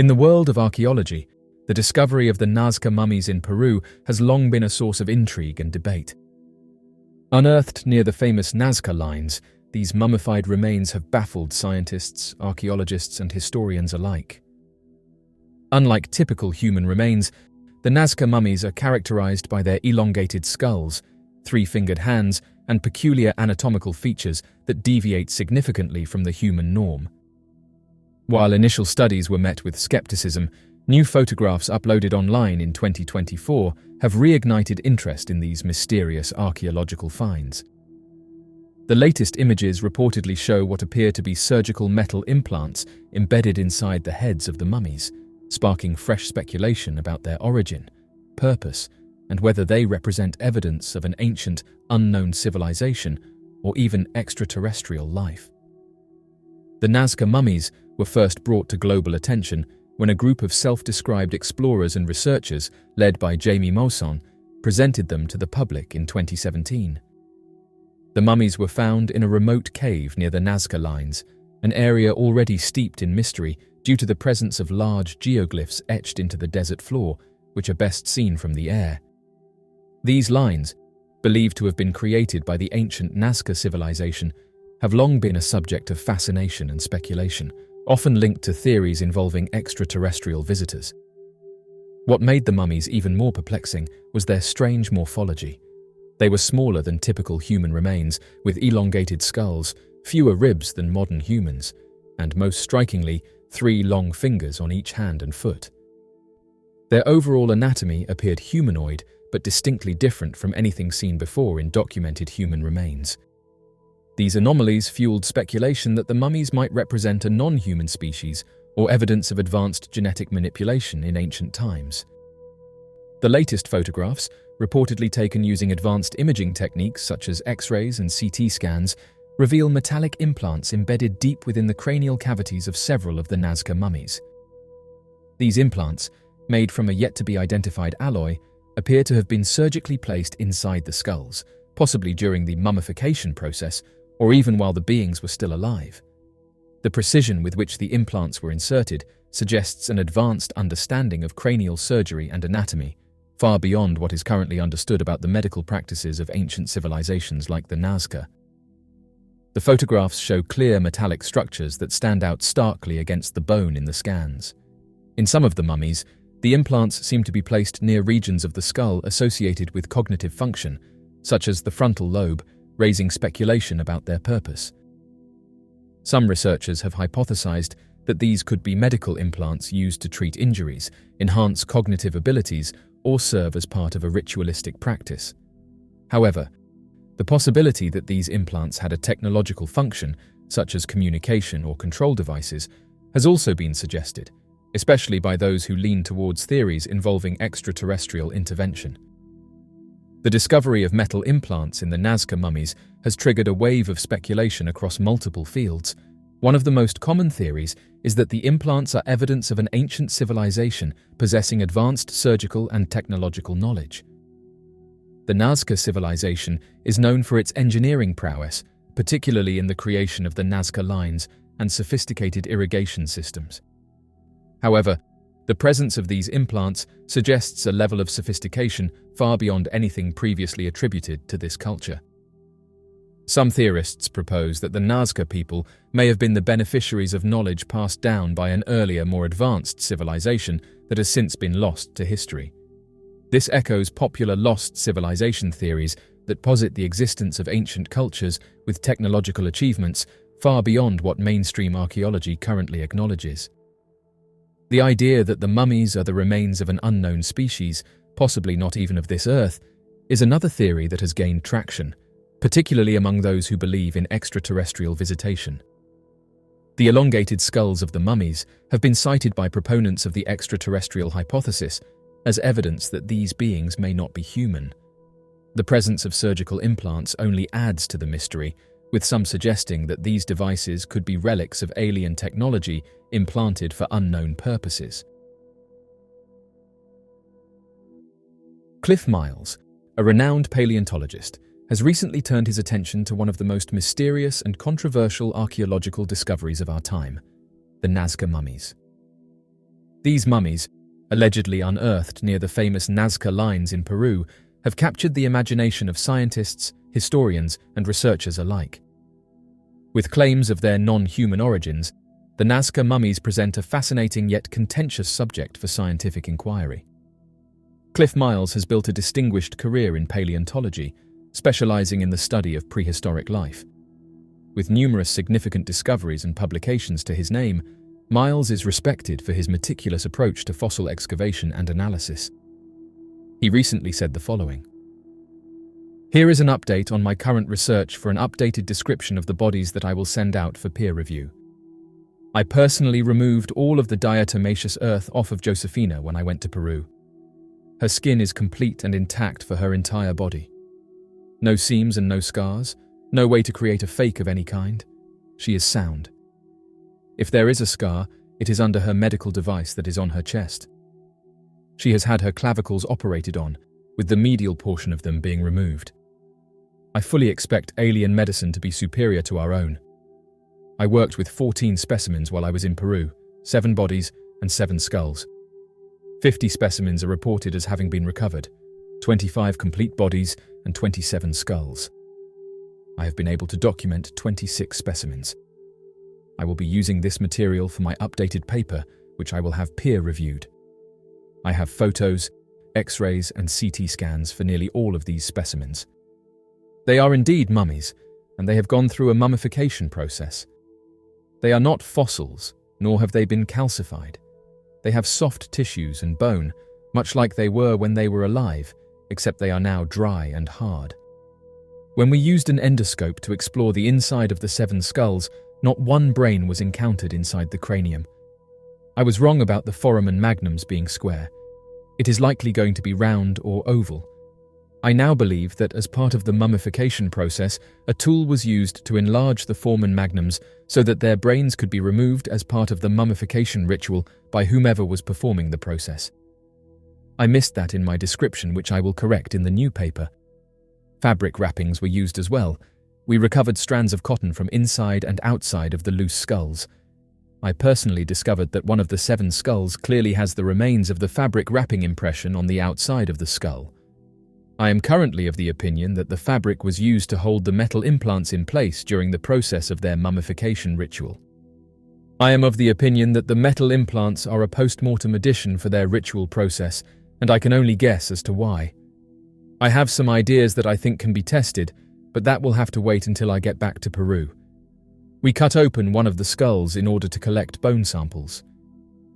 In the world of archaeology, the discovery of the Nazca mummies in Peru has long been a source of intrigue and debate. Unearthed near the famous Nazca Lines, these mummified remains have baffled scientists, archaeologists, and historians alike. Unlike typical human remains, the Nazca mummies are characterized by their elongated skulls, three-fingered hands, and peculiar anatomical features that deviate significantly from the human norm. While initial studies were met with skepticism, new photographs uploaded online in 2024 have reignited interest in these mysterious archaeological finds. The latest images reportedly show what appear to be surgical metal implants embedded inside the heads of the mummies, sparking fresh speculation about their origin, purpose, and whether they represent evidence of an ancient, unknown civilization or even extraterrestrial life. The Nazca mummies were first brought to global attention when a group of self-described explorers and researchers, led by Jamie Maussan, presented them to the public in 2017. The mummies were found in a remote cave near the Nazca Lines, an area already steeped in mystery due to the presence of large geoglyphs etched into the desert floor, which are best seen from the air. These lines, believed to have been created by the ancient Nazca civilization, have long been a subject of fascination and speculation, often linked to theories involving extraterrestrial visitors. What made the mummies even more perplexing was their strange morphology. They were smaller than typical human remains, with elongated skulls, fewer ribs than modern humans, and most strikingly, 3 long fingers on each hand and foot. Their overall anatomy appeared humanoid, but distinctly different from anything seen before in documented human remains. These anomalies fueled speculation that the mummies might represent a non-human species or evidence of advanced genetic manipulation in ancient times. The latest photographs, reportedly taken using advanced imaging techniques such as X-rays and CT scans, reveal metallic implants embedded deep within the cranial cavities of several of the Nazca mummies. These implants, made from a yet-to-be-identified alloy, appear to have been surgically placed inside the skulls, possibly during the mummification process or even while the beings were still alive. The precision with which the implants were inserted suggests an advanced understanding of cranial surgery and anatomy, far beyond what is currently understood about the medical practices of ancient civilizations like the Nazca. The photographs show clear metallic structures that stand out starkly against the bone in the scans. In some of the mummies, the implants seem to be placed near regions of the skull associated with cognitive function, such as the frontal lobe, raising speculation about their purpose. Some researchers have hypothesized that these could be medical implants used to treat injuries, enhance cognitive abilities, or serve as part of a ritualistic practice. However, the possibility that these implants had a technological function, such as communication or control devices, has also been suggested, especially by those who lean towards theories involving extraterrestrial intervention. The discovery of metal implants in the Nazca mummies has triggered a wave of speculation across multiple fields. One of the most common theories is that the implants are evidence of an ancient civilization possessing advanced surgical and technological knowledge. The Nazca civilization is known for its engineering prowess, particularly in the creation of the Nazca Lines and sophisticated irrigation systems. However, the presence of these implants suggests a level of sophistication far beyond anything previously attributed to this culture. Some theorists propose that the Nazca people may have been the beneficiaries of knowledge passed down by an earlier, more advanced civilization that has since been lost to history. This echoes popular lost civilization theories that posit the existence of ancient cultures with technological achievements far beyond what mainstream archaeology currently acknowledges. The idea that the mummies are the remains of an unknown species, possibly not even of this earth, is another theory that has gained traction, particularly among those who believe in extraterrestrial visitation. The elongated skulls of the mummies have been cited by proponents of the extraterrestrial hypothesis as evidence that these beings may not be human. The presence of surgical implants only adds to the mystery, with some suggesting that these devices could be relics of alien technology implanted for unknown purposes. Cliff Miles, a renowned paleontologist, has recently turned his attention to one of the most mysterious and controversial archaeological discoveries of our time, the Nazca mummies. These mummies, allegedly unearthed near the famous Nazca Lines in Peru, have captured the imagination of scientists, historians, and researchers alike. With claims of their non-human origins, the Nazca mummies present a fascinating yet contentious subject for scientific inquiry. Cliff Miles has built a distinguished career in paleontology, specializing in the study of prehistoric life. With numerous significant discoveries and publications to his name, Miles is respected for his meticulous approach to fossil excavation and analysis. He recently said the following: "Here is an update on my current research for an updated description of the bodies that I will send out for peer review. I personally removed all of the diatomaceous earth off of Josefina when I went to Peru. Her skin is complete and intact for her entire body. No seams and no scars, no way to create a fake of any kind. She is sound. If there is a scar, it is under her medical device that is on her chest. She has had her clavicles operated on, with the medial portion of them being removed. I fully expect alien medicine to be superior to our own. I worked with 14 specimens while I was in Peru, 7 bodies and 7 skulls. 50 specimens are reported as having been recovered, 25 complete bodies and 27 skulls. I have been able to document 26 specimens. I will be using this material for my updated paper, which I will have peer-reviewed. I have photos, X-rays and CT scans for nearly all of these specimens. They are indeed mummies, and they have gone through a mummification process. They are not fossils, nor have they been calcified. They have soft tissues and bone, much like they were when they were alive, except they are now dry and hard. When we used an endoscope to explore the inside of the 7 skulls, not one brain was encountered inside the cranium. I was wrong about the foramen magnums being square. It is likely going to be round or oval. I now believe that as part of the mummification process, a tool was used to enlarge the foramen magnums so that their brains could be removed as part of the mummification ritual by whomever was performing the process. I missed that in my description, which I will correct in the new paper. Fabric wrappings were used as well. We recovered strands of cotton from inside and outside of the loose skulls. I personally discovered that one of the 7 skulls clearly has the remains of the fabric wrapping impression on the outside of the skull. I am currently of the opinion that the fabric was used to hold the metal implants in place during the process of their mummification ritual. I am of the opinion that the metal implants are a post-mortem addition for their ritual process, and I can only guess as to why. I have some ideas that I think can be tested, but that will have to wait until I get back to Peru. We cut open one of the skulls in order to collect bone samples.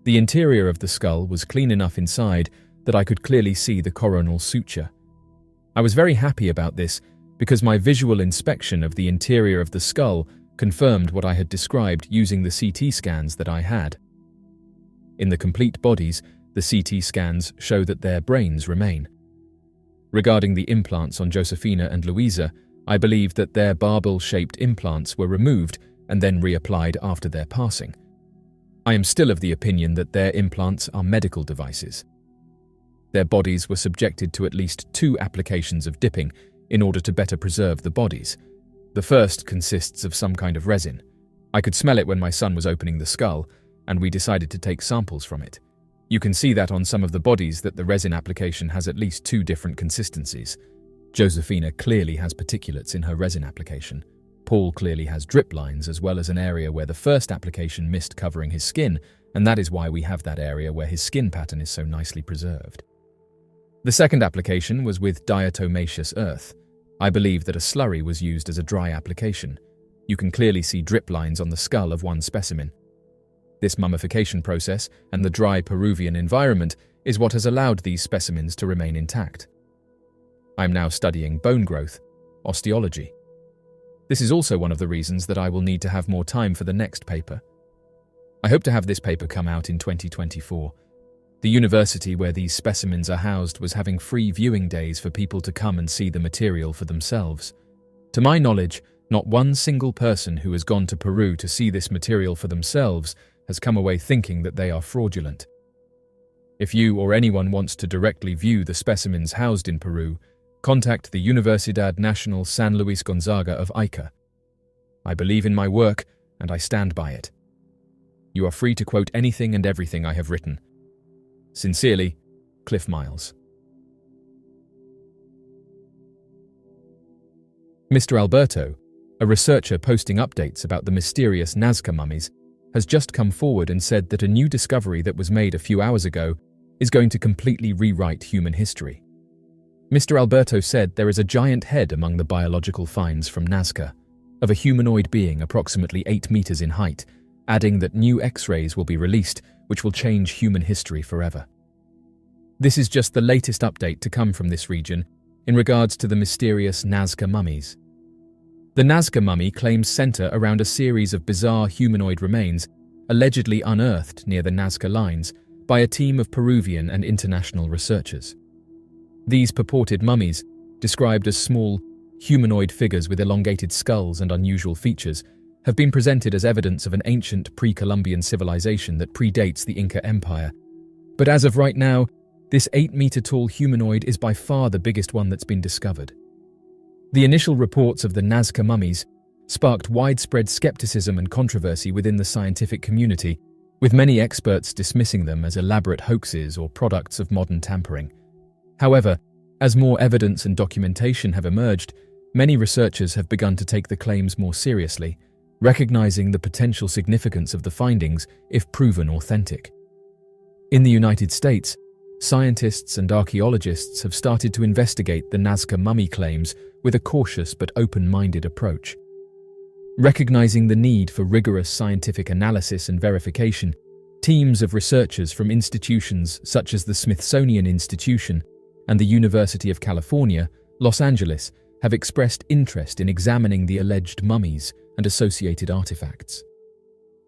The interior of the skull was clean enough inside that I could clearly see the coronal suture. I was very happy about this because my visual inspection of the interior of the skull confirmed what I had described using the CT scans that I had. In the complete bodies, the CT scans show that their brains remain. Regarding the implants on Josefina and Luisa, I believe that their barbel-shaped implants were removed and then reapplied after their passing. I am still of the opinion that their implants are medical devices. Their bodies were subjected to at least 2 applications of dipping in order to better preserve the bodies. The first consists of some kind of resin. I could smell it when my son was opening the skull, and we decided to take samples from it. You can see that on some of the bodies that the resin application has at least 2 different consistencies. Josefina clearly has particulates in her resin application. Paul clearly has drip lines, as well as an area where the first application missed covering his skin, and that is why we have that area where his skin pattern is so nicely preserved. The second application was with diatomaceous earth. I believe that a slurry was used as a dry application. You can clearly see drip lines on the skull of one specimen. This mummification process and the dry Peruvian environment is what has allowed these specimens to remain intact. I am now studying bone growth, osteology. This is also one of the reasons that I will need to have more time for the next paper. I hope to have this paper come out in 2024. The university where these specimens are housed was having free viewing days for people to come and see the material for themselves. To my knowledge, not one single person who has gone to Peru to see this material for themselves has come away thinking that they are fraudulent. If you or anyone wants to directly view the specimens housed in Peru, contact the Universidad Nacional San Luis Gonzaga of Ica. I believe in my work, and I stand by it. You are free to quote anything and everything I have written. Sincerely, Cliff Miles. Mr. Alberto, a researcher posting updates about the mysterious Nazca mummies, has just come forward and said that a new discovery that was made a few hours ago is going to completely rewrite human history. Mr. Alberto said there is a giant head among the biological finds from Nazca, of a humanoid being approximately 8 meters in height, adding that new X-rays will be released which will change human history forever. This is just the latest update to come from this region in regards to the mysterious Nazca mummies. The Nazca mummy claims center around a series of bizarre humanoid remains allegedly unearthed near the Nazca Lines by a team of Peruvian and international researchers. These purported mummies, described as small, humanoid figures with elongated skulls and unusual features, have been presented as evidence of an ancient pre-Columbian civilization that predates the Inca Empire. But as of right now, this 8-meter-tall humanoid is by far the biggest one that's been discovered. The initial reports of the Nazca mummies sparked widespread skepticism and controversy within the scientific community, with many experts dismissing them as elaborate hoaxes or products of modern tampering. However, as more evidence and documentation have emerged, many researchers have begun to take the claims more seriously, recognizing the potential significance of the findings if proven authentic. In the United States, scientists and archaeologists have started to investigate the Nazca mummy claims with a cautious but open-minded approach. Recognizing the need for rigorous scientific analysis and verification, teams of researchers from institutions such as the Smithsonian Institution and the University of California, Los Angeles, have expressed interest in examining the alleged mummies and associated artifacts.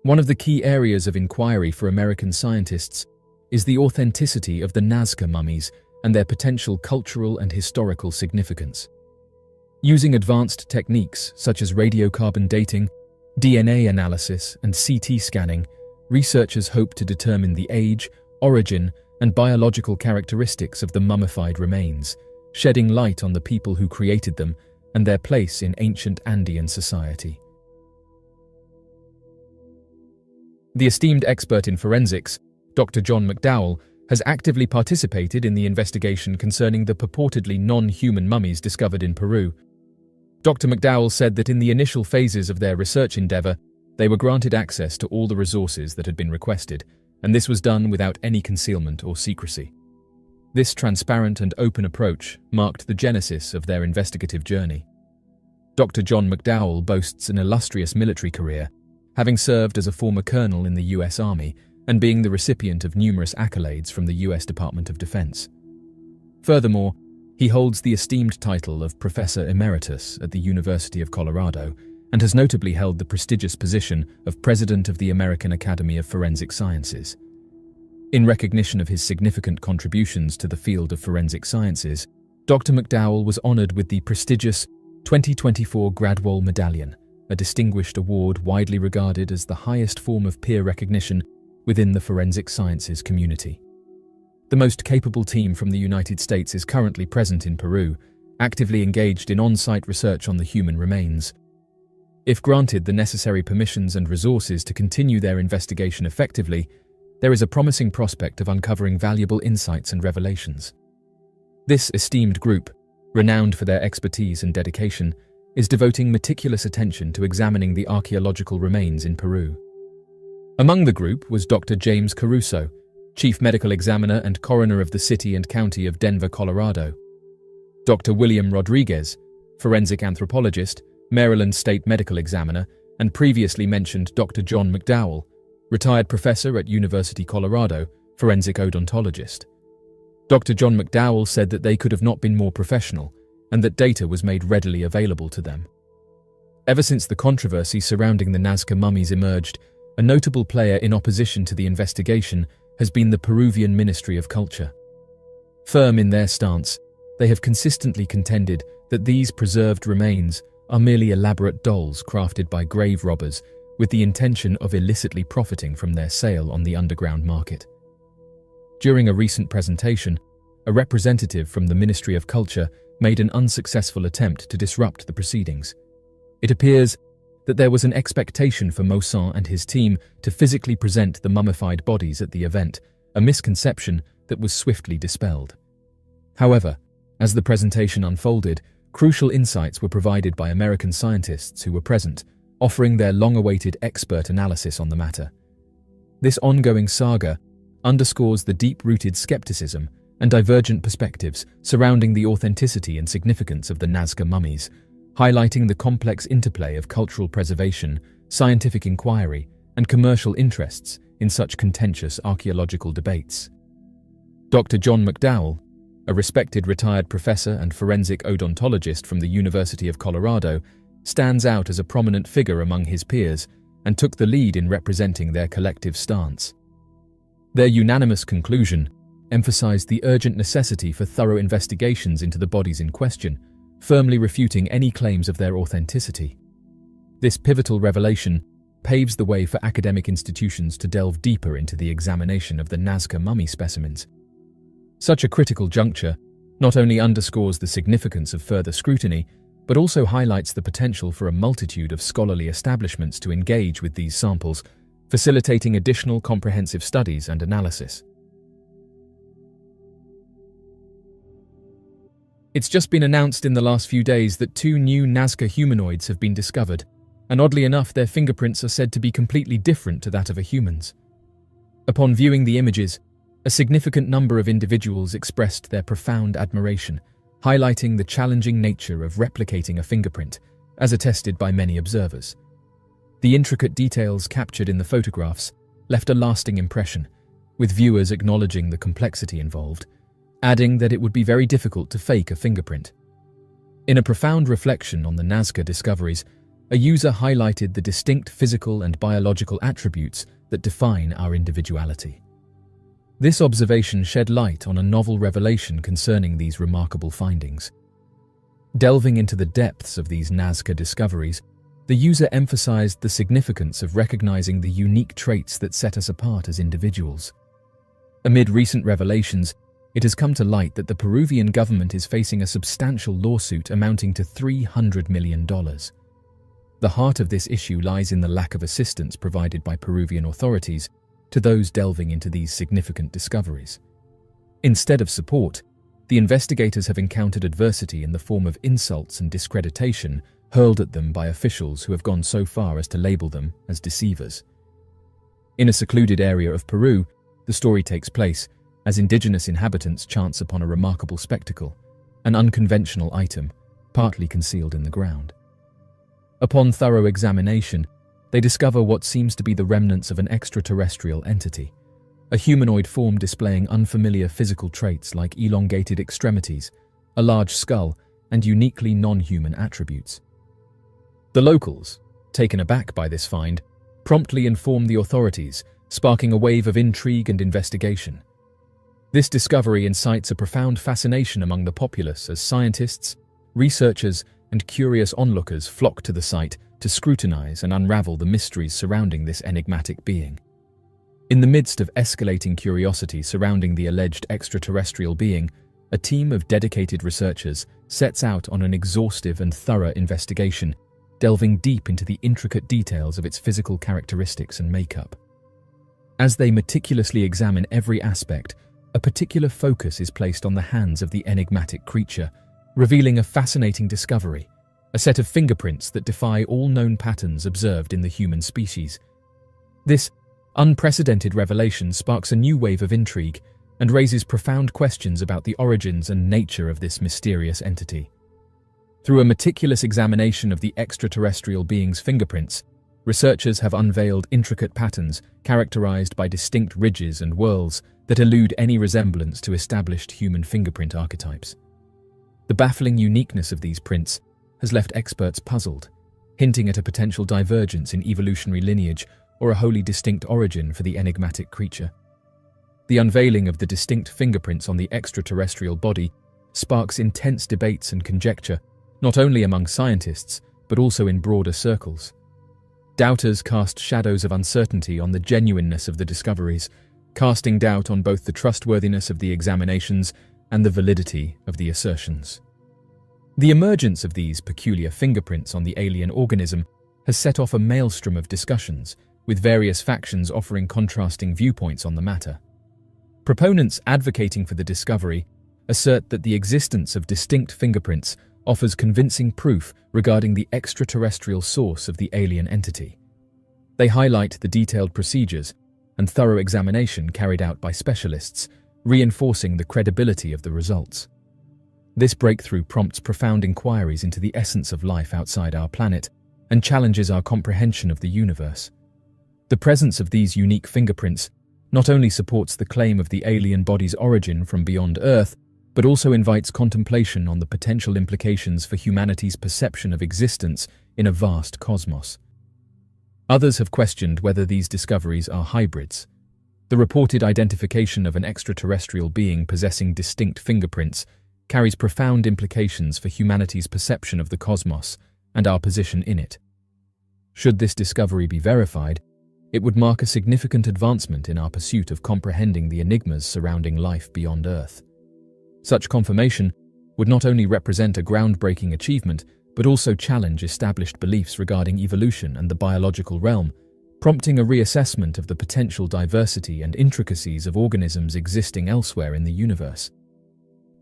One of the key areas of inquiry for American scientists is the authenticity of the Nazca mummies and their potential cultural and historical significance. Using advanced techniques such as radiocarbon dating, DNA analysis, and CT scanning, researchers hope to determine the age, origin, and biological characteristics of the mummified remains, shedding light on the people who created them and their place in ancient Andean society. The esteemed expert in forensics, Dr. John McDowell, has actively participated in the investigation concerning the purportedly non-human mummies discovered in Peru. Dr. McDowell said that in the initial phases of their research endeavor, they were granted access to all the resources that had been requested, and this was done without any concealment or secrecy. This transparent and open approach marked the genesis of their investigative journey. Dr. John McDowell boasts an illustrious military career, having served as a former colonel in the U.S. Army and being the recipient of numerous accolades from the U.S. Department of Defense. Furthermore, he holds the esteemed title of Professor Emeritus at the University of Colorado and has notably held the prestigious position of President of the American Academy of Forensic Sciences. In recognition of his significant contributions to the field of forensic sciences, Dr. McDowell was honored with the prestigious 2024 Gradwell Medallion, a distinguished award widely regarded as the highest form of peer recognition within the forensic sciences community. The most capable team from the United States is currently present in Peru, actively engaged in on-site research on the human remains. If granted the necessary permissions and resources to continue their investigation effectively, there is a promising prospect of uncovering valuable insights and revelations. This esteemed group, renowned for their expertise and dedication, is devoting meticulous attention to examining the archaeological remains in Peru. Among the group was Dr. James Caruso, Chief Medical Examiner and Coroner of the City and County of Denver, Colorado; Dr. William Rodriguez, Forensic Anthropologist, Maryland State Medical Examiner, and previously mentioned Dr. John McDowell, Retired Professor at University Colorado, Forensic Odontologist. Dr. John McDowell said that they could have not been more professional and that data was made readily available to them. Ever since the controversy surrounding the Nazca mummies emerged, a notable player in opposition to the investigation has been the Peruvian Ministry of Culture. Firm in their stance, they have consistently contended that these preserved remains are merely elaborate dolls crafted by grave robbers with the intention of illicitly profiting from their sale on the underground market. During a recent presentation, a representative from the Ministry of Culture made an unsuccessful attempt to disrupt the proceedings. It appears that there was an expectation for Moussan and his team to physically present the mummified bodies at the event, a misconception that was swiftly dispelled. However, as the presentation unfolded, crucial insights were provided by American scientists who were present, offering their long-awaited expert analysis on the matter. This ongoing saga underscores the deep-rooted skepticism and divergent perspectives surrounding the authenticity and significance of the Nazca mummies, highlighting the complex interplay of cultural preservation, scientific inquiry, and commercial interests in such contentious archaeological debates. Dr. John McDowell, a respected retired professor and forensic odontologist from the University of Colorado, stands out as a prominent figure among his peers and took the lead in representing their collective stance. Their unanimous conclusion emphasized the urgent necessity for thorough investigations into the bodies in question, firmly refuting any claims of their authenticity. This pivotal revelation paves the way for academic institutions to delve deeper into the examination of the Nazca mummy specimens. Such a critical juncture not only underscores the significance of further scrutiny, but also highlights the potential for a multitude of scholarly establishments to engage with these samples, facilitating additional comprehensive studies and analysis. It's just been announced in the last few days that 2 new Nazca humanoids have been discovered, and oddly enough, their fingerprints are said to be completely different to that of a human's. Upon viewing the images, a significant number of individuals expressed their profound admiration, highlighting the challenging nature of replicating a fingerprint, as attested by many observers. The intricate details captured in the photographs left a lasting impression, with viewers acknowledging the complexity involved, adding that it would be very difficult to fake a fingerprint. In a profound reflection on the Nazca discoveries, a user highlighted the distinct physical and biological attributes that define our individuality. This observation shed light on a novel revelation concerning these remarkable findings. Delving into the depths of these Nazca discoveries, the user emphasized the significance of recognizing the unique traits that set us apart as individuals. Amid recent revelations, it has come to light that the Peruvian government is facing a substantial lawsuit amounting to $300 million. The heart of this issue lies in the lack of assistance provided by Peruvian authorities to those delving into these significant discoveries. Instead of support, the investigators have encountered adversity in the form of insults and discreditation hurled at them by officials who have gone so far as to label them as deceivers. In a secluded area of Peru, the story takes place as indigenous inhabitants chance upon a remarkable spectacle, an unconventional item, partly concealed in the ground. Upon thorough examination, they discover what seems to be the remnants of an extraterrestrial entity, a humanoid form displaying unfamiliar physical traits like elongated extremities, a large skull, and uniquely non-human attributes. The locals, taken aback by this find, promptly inform the authorities, sparking a wave of intrigue and investigation. This discovery incites a profound fascination among the populace as scientists, researchers, and curious onlookers flock to the site to scrutinize and unravel the mysteries surrounding this enigmatic being. In the midst of escalating curiosity surrounding the alleged extraterrestrial being, a team of dedicated researchers sets out on an exhaustive and thorough investigation, delving deep into the intricate details of its physical characteristics and makeup. As they meticulously examine every aspect, a particular focus is placed on the hands of the enigmatic creature, revealing a fascinating discovery, a set of fingerprints that defy all known patterns observed in the human species. This unprecedented revelation sparks a new wave of intrigue and raises profound questions about the origins and nature of this mysterious entity. Through a meticulous examination of the extraterrestrial being's fingerprints, researchers have unveiled intricate patterns characterized by distinct ridges and whorls that elude any resemblance to established human fingerprint archetypes. The baffling uniqueness of these prints has left experts puzzled, hinting at a potential divergence in evolutionary lineage or a wholly distinct origin for the enigmatic creature. The unveiling of the distinct fingerprints on the extraterrestrial body sparks intense debates and conjecture, not only among scientists, but also in broader circles. Doubters cast shadows of uncertainty on the genuineness of the discoveries, casting doubt on both the trustworthiness of the examinations and the validity of the assertions. The emergence of these peculiar fingerprints on the alien organism has set off a maelstrom of discussions, with various factions offering contrasting viewpoints on the matter. Proponents advocating for the discovery assert that the existence of distinct fingerprints offers convincing proof regarding the extraterrestrial source of the alien entity. They highlight the detailed procedures and thorough examination carried out by specialists, reinforcing the credibility of the results. This breakthrough prompts profound inquiries into the essence of life outside our planet and challenges our comprehension of the universe. The presence of these unique fingerprints not only supports the claim of the alien body's origin from beyond Earth, but also invites contemplation on the potential implications for humanity's perception of existence in a vast cosmos. Others have questioned whether these discoveries are hybrids. The reported identification of an extraterrestrial being possessing distinct fingerprints carries profound implications for humanity's perception of the cosmos and our position in it. Should this discovery be verified, it would mark a significant advancement in our pursuit of comprehending the enigmas surrounding life beyond Earth. Such confirmation would not only represent a groundbreaking achievement, but also challenge established beliefs regarding evolution and the biological realm, prompting a reassessment of the potential diversity and intricacies of organisms existing elsewhere in the universe.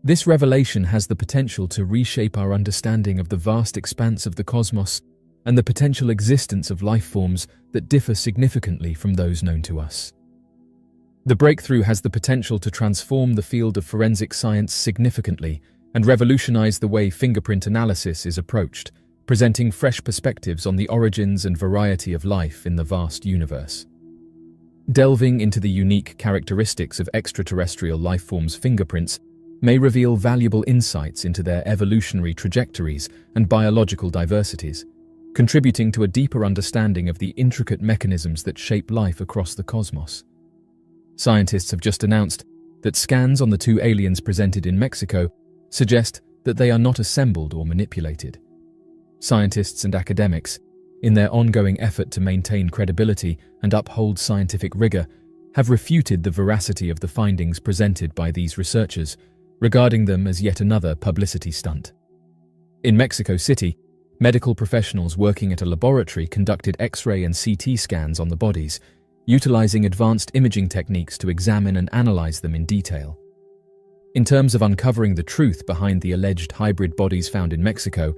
This revelation has the potential to reshape our understanding of the vast expanse of the cosmos and the potential existence of life forms that differ significantly from those known to us. The breakthrough has the potential to transform the field of forensic science significantly and revolutionize the way fingerprint analysis is approached, presenting fresh perspectives on the origins and variety of life in the vast universe. Delving into the unique characteristics of extraterrestrial life forms' fingerprints may reveal valuable insights into their evolutionary trajectories and biological diversities, contributing to a deeper understanding of the intricate mechanisms that shape life across the cosmos. Scientists have just announced that scans on the two aliens presented in Mexico suggest that they are not assembled or manipulated. Scientists and academics, in their ongoing effort to maintain credibility and uphold scientific rigor, have refuted the veracity of the findings presented by these researchers, regarding them as yet another publicity stunt. In Mexico City, medical professionals working at a laboratory conducted X-ray and CT scans on the bodies, utilizing advanced imaging techniques to examine and analyze them in detail. In terms of uncovering the truth behind the alleged hybrid bodies found in Mexico,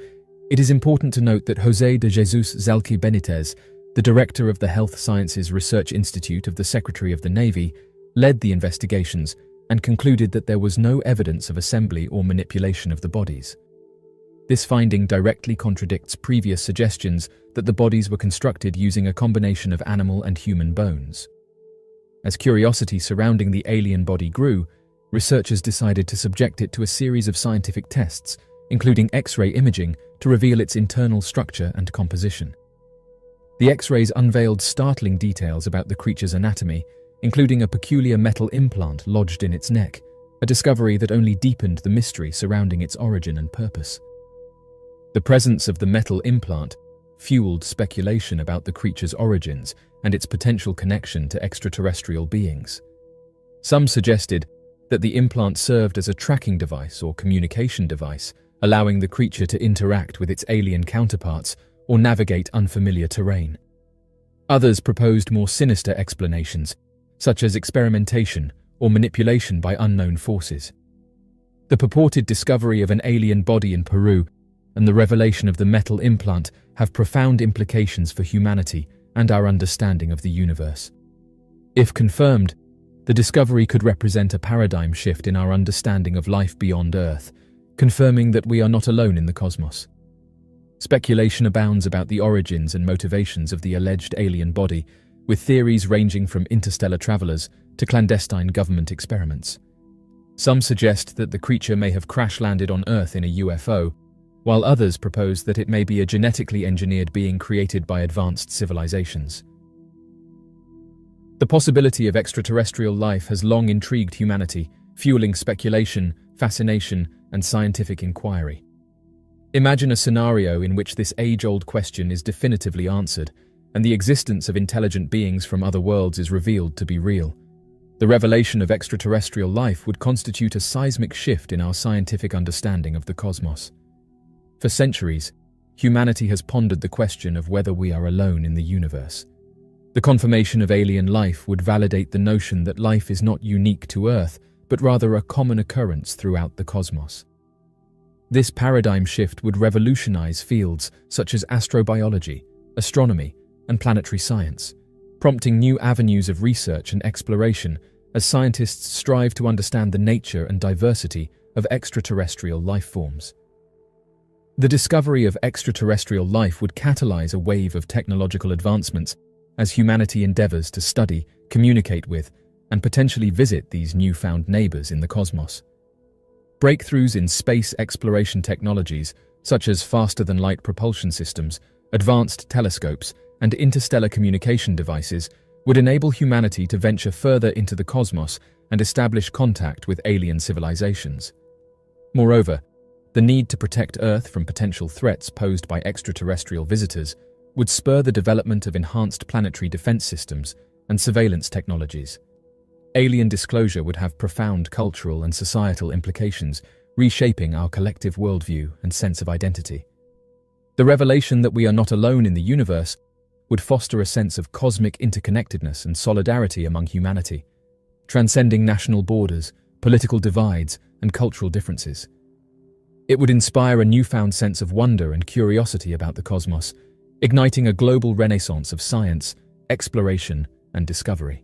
it is important to note that José de Jesus Zelki Benitez, the director of the Health Sciences Research Institute of the Secretary of the Navy, led the investigations and concluded that there was no evidence of assembly or manipulation of the bodies. This finding directly contradicts previous suggestions that the bodies were constructed using a combination of animal and human bones. As curiosity surrounding the alien body grew, researchers decided to subject it to a series of scientific tests, including X-ray imaging, to reveal its internal structure and composition. The X-rays unveiled startling details about the creature's anatomy, including a peculiar metal implant lodged in its neck, a discovery that only deepened the mystery surrounding its origin and purpose. The presence of the metal implant fueled speculation about the creature's origins and its potential connection to extraterrestrial beings. Some suggested that the implant served as a tracking device or communication device, allowing the creature to interact with its alien counterparts or navigate unfamiliar terrain. Others proposed more sinister explanations, such as experimentation or manipulation by unknown forces. The purported discovery of an alien body in Peru and the revelation of the metal implant have profound implications for humanity and our understanding of the universe. If confirmed, the discovery could represent a paradigm shift in our understanding of life beyond Earth, confirming that we are not alone in the cosmos. Speculation abounds about the origins and motivations of the alleged alien body, with theories ranging from interstellar travelers to clandestine government experiments. Some suggest that the creature may have crash-landed on Earth in a UFO, while others propose that it may be a genetically engineered being created by advanced civilizations. The possibility of extraterrestrial life has long intrigued humanity, fueling speculation, fascination, and scientific inquiry. Imagine a scenario in which this age-old question is definitively answered, and the existence of intelligent beings from other worlds is revealed to be real. The revelation of extraterrestrial life would constitute a seismic shift in our scientific understanding of the cosmos. For centuries, humanity has pondered the question of whether we are alone in the universe. The confirmation of alien life would validate the notion that life is not unique to Earth, but rather a common occurrence throughout the cosmos. This paradigm shift would revolutionize fields such as astrobiology, astronomy, and planetary science, prompting new avenues of research and exploration as scientists strive to understand the nature and diversity of extraterrestrial life forms. The discovery of extraterrestrial life would catalyze a wave of technological advancements as humanity endeavors to study, communicate with, and potentially visit these newfound neighbors in the cosmos. Breakthroughs in space exploration technologies, such as faster-than-light propulsion systems, advanced telescopes, and interstellar communication devices, would enable humanity to venture further into the cosmos and establish contact with alien civilizations. Moreover, the need to protect Earth from potential threats posed by extraterrestrial visitors would spur the development of enhanced planetary defense systems and surveillance technologies. Alien disclosure would have profound cultural and societal implications, reshaping our collective worldview and sense of identity. The revelation that we are not alone in the universe would foster a sense of cosmic interconnectedness and solidarity among humanity, transcending national borders, political divides, and cultural differences. It would inspire a newfound sense of wonder and curiosity about the cosmos, igniting a global renaissance of science, exploration, and discovery.